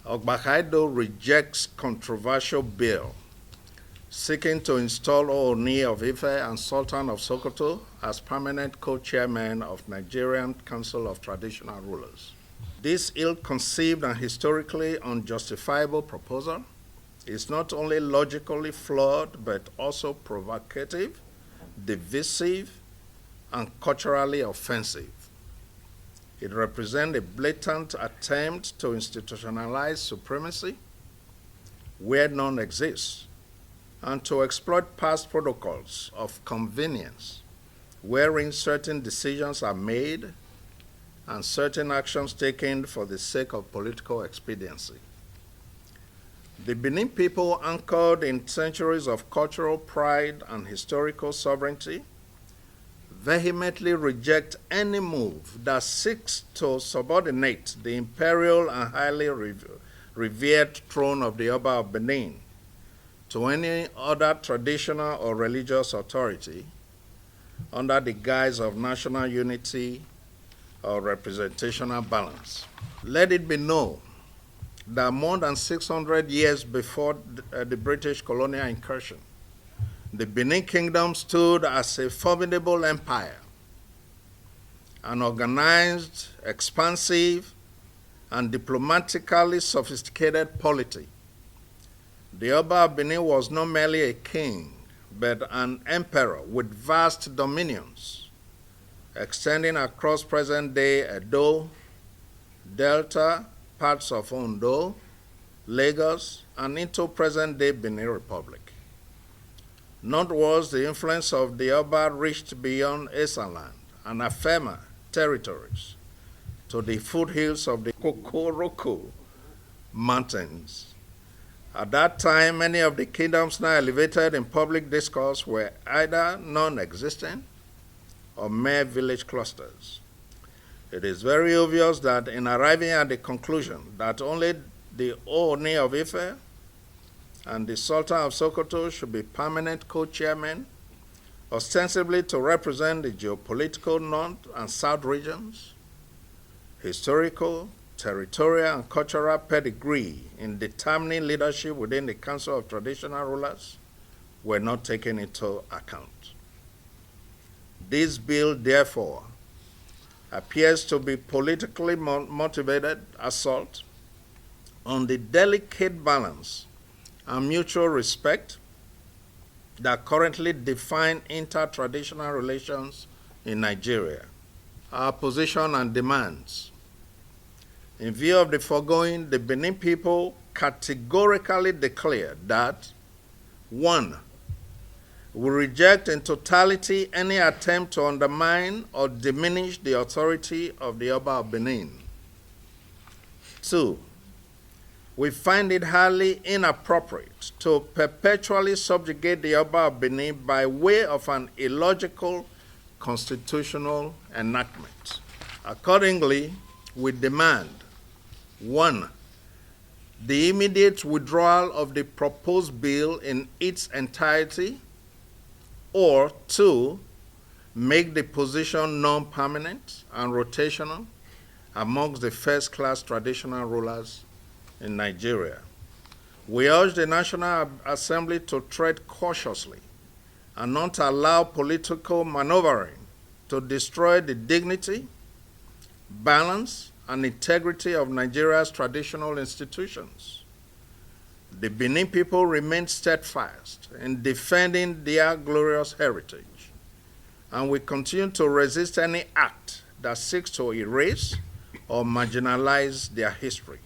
Ogbahaido rejects controversial bill seeking to install Ooni of Ife and Sultan of Sokoto as permanent co-chairmen of Nigerian Council of Traditional Rulers. This ill-conceived and historically unjustifiable proposal is not only logically flawed, but also provocative, divisive, and culturally offensive. It represents a blatant attempt to institutionalize supremacy where none exists, and to exploit past protocols of convenience wherein certain decisions are made and certain actions taken for the sake of political expediency. The Benin people, anchored in centuries of cultural pride and historical sovereignty, vehemently reject any move that seeks to subordinate the imperial and highly revered throne of the Oba of Benin to any other traditional or religious authority under the guise of national unity or representational balance. Let it be known that more than 600 years before the British colonial incursion, the Benin Kingdom stood as a formidable empire, an organized, expansive, and diplomatically sophisticated polity. The Oba of Benin was not merely a king, but an emperor with vast dominions, extending across present-day Edo, Delta, parts of Ondo, Lagos, and into present-day Benin Republic. Not was the influence of the Oba reached beyond Esaland and Afema territories to the foothills of the Kokoroko Mountains. At that time, many of the kingdoms now elevated in public discourse were either non-existent or mere village clusters. It is very obvious that in arriving at the conclusion that only the Ooni of Ife and the Sultan of Sokoto should be permanent co-chairmen, ostensibly to represent the geopolitical north and south regions, historical, territorial, and cultural pedigree in determining leadership within the Council of Traditional Rulers were not taken into account. This bill, therefore, appears to be politically motivated assault on the delicate balance and mutual respect that currently define inter-traditional relations in Nigeria. Our position and demands. In view of the foregoing, the Benin people categorically declare that, 1, we reject in totality any attempt to undermine or diminish the authority of the Oba of Benin. 2, we find it highly inappropriate to perpetually subjugate the Oba of Benin by way of an illogical constitutional enactment. Accordingly, we demand, 1, the immediate withdrawal of the proposed bill in its entirety, or 2, make the position non-permanent and rotational amongst the first-class traditional rulers in Nigeria. We urge the National Assembly to tread cautiously and not allow political maneuvering to destroy the dignity, balance, and integrity of Nigeria's traditional institutions. The Benin people remain steadfast in defending their glorious heritage, and we continue to resist any act that seeks to erase or marginalize their history.